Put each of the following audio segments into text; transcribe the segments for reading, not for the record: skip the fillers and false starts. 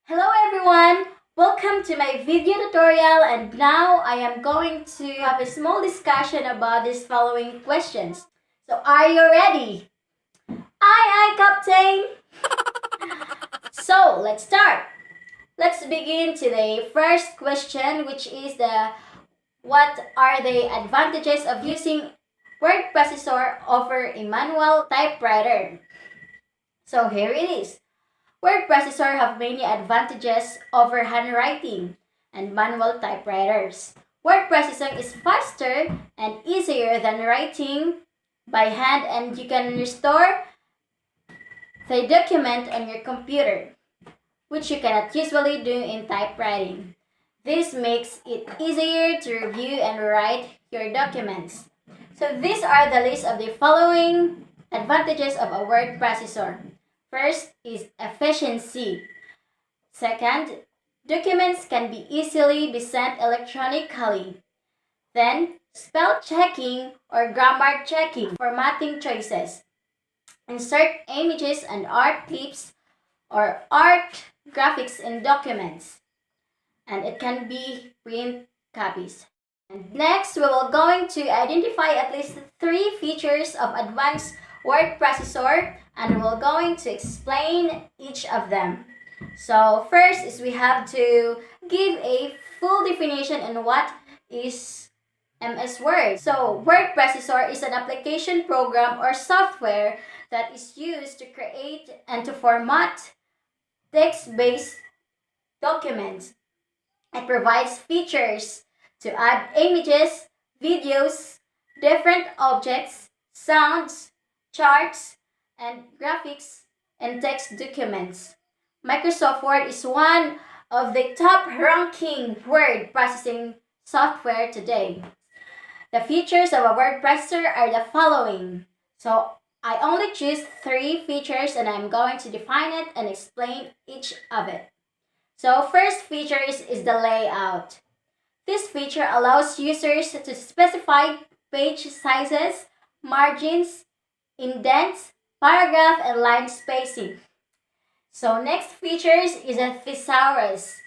Hello everyone! Welcome to my video tutorial, and now I am going to have a small discussion about these following questions. So are you ready? Aye, Captain! So let's start. Let's begin today. First question, which is what are the advantages of using word processor over a manual typewriter? So here it is. Word processor have many advantages over handwriting and manual typewriters. Word processing is faster and easier than writing by hand, and you can restore the document on your computer, which you cannot usually do in typewriting. This makes it easier to review and write your documents. So these are the list of the following advantages of a word processor. First is efficiency. Second, documents can be easily sent electronically. Then, spell checking or grammar checking, formatting choices. Insert images and art clips or art graphics in documents. And it can be print copies. And next, we will going to identify at least 3 features of advanced word processor, and we're going to explain each of them. So first is we have to give a full definition on what is MS Word. So word processor is an application program or software that is used to create and to format text-based documents. It provides features to add images, videos, different objects, sounds, charts, and graphics and text documents. Microsoft Word is one of the top-ranking word processing software today. The features of a word processor are the following. So I only choose 3 features, and I'm going to define it and explain each of it. So first feature is the layout. This feature allows users to specify page sizes, margins, indents, paragraph, and line spacing. So next features is a thesaurus.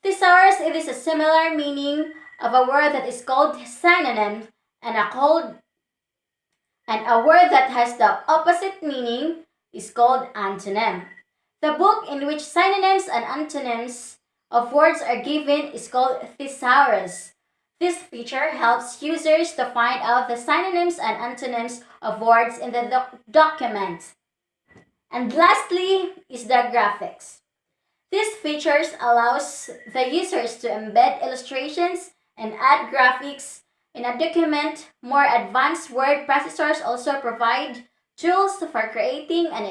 Thesaurus, it is a similar meaning of a word that is called synonym, and a word that has the opposite meaning is called antonym. The book in which synonyms and antonyms of words are given is called thesaurus. This feature helps users to find out the synonyms and antonyms of words in the document. And lastly is the graphics. These features allows the users to embed illustrations and add graphics in a document. More advanced word processors also provide tools for creating and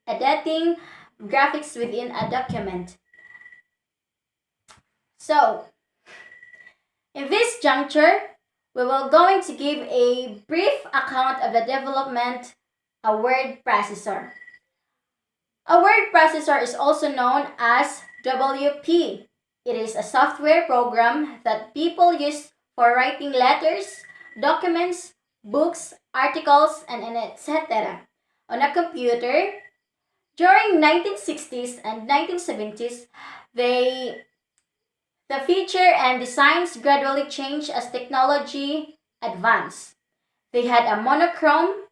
editing graphics within a document. So, in this juncture, we will going to give a brief account of the development of a word processor. A word processor is also known as WP. It is a software program that people use for writing letters, documents, books, articles, and etc. on a computer. During 1960s and 1970s, the feature and designs gradually changed as technology advanced. They had a monochrome,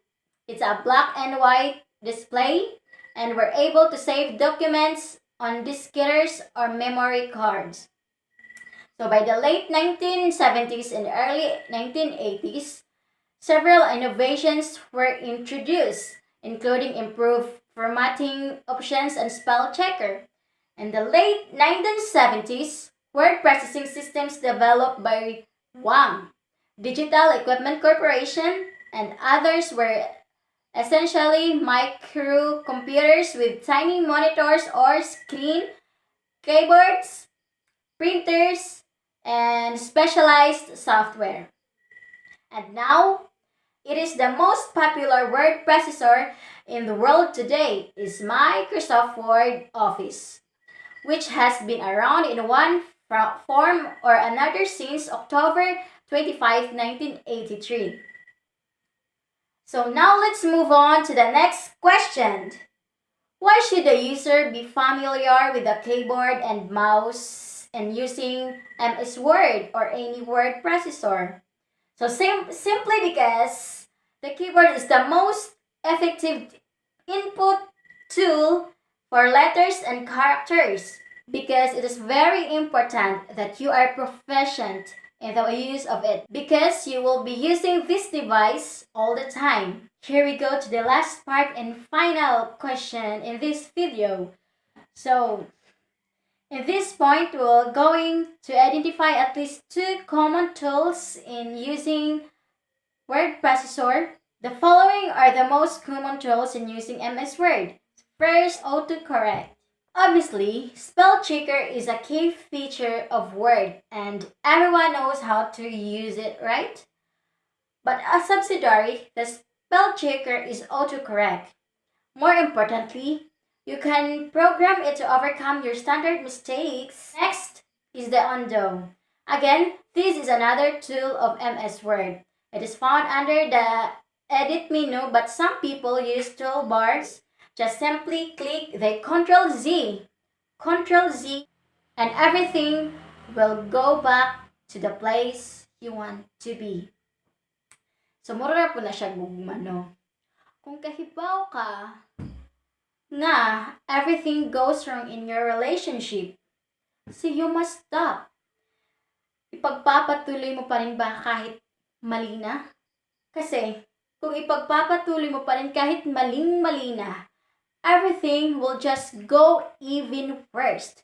it's a black and white display, and were able to save documents on disketters or memory cards. So by the late 1970s and early 1980s, several innovations were introduced, including improved formatting options and spell checker. In the late 1970s, word processing systems developed by Wang, Digital Equipment Corporation, and others were essentially microcomputers with tiny monitors or screen, keyboards, printers, and specialized software. And now, it is the most popular word processor in the world today is Microsoft Word Office, which has been around in one form or another since October 25, 1983. So now let's move on to the next question. Why should the user be familiar with the keyboard and mouse and using MS Word or any word processor? So simply because the keyboard is the most effective input tool for letters and characters, because it is very important that you are proficient in the use of it, because you will be using this device all the time. Here we go to the last part and final question in this video. So in this point, we're going to identify at least 2 common tools in using word processor. The following are the most common tools in using MS Word. First, autocorrect. Obviously, spell checker is a key feature of Word and everyone knows how to use it, right? But a subsidiary, the spell checker is autocorrect. More importantly, you can program it to overcome your standard mistakes. Next is the undo. Again, this is another tool of MS Word. It is found under the edit menu, but some people use toolbars. Just simply click the Ctrl Z, and everything will go back to the place you want to be. So, mura po na siya gugmano. Kung kahibaw ka nga everything goes wrong in your relationship, so you must stop. Ipagpapatuloy mo pa rin ba kahit mali na? Kasi kung ipagpapatuloy mo pa rin kahit maling-mali na, everything will just go even worse.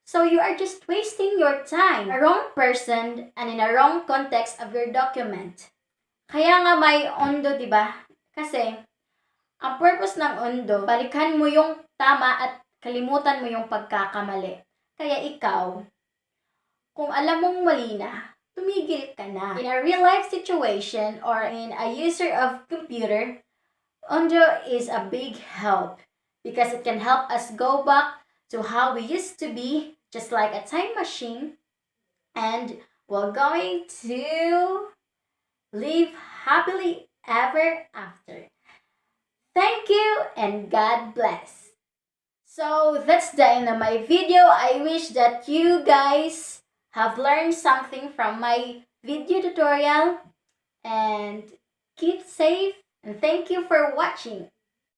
So you are just wasting your time, a wrong person, and in a wrong context of your document. Kaya nga may undo, diba? Kasi ang purpose ng undo, balikan mo yung tama at kalimutan mo yung pagkakamali. Kaya ikaw, kung alam mong mali na, tumigil ka na. In a real-life situation or in a user of computer, undo is a big help because it can help us go back to how we used to be, just like a time machine, and we're going to live happily ever after. Thank you and God bless. So that's the end of my video. I wish that you guys have learned something from my video tutorial, and keep safe and thank you for watching.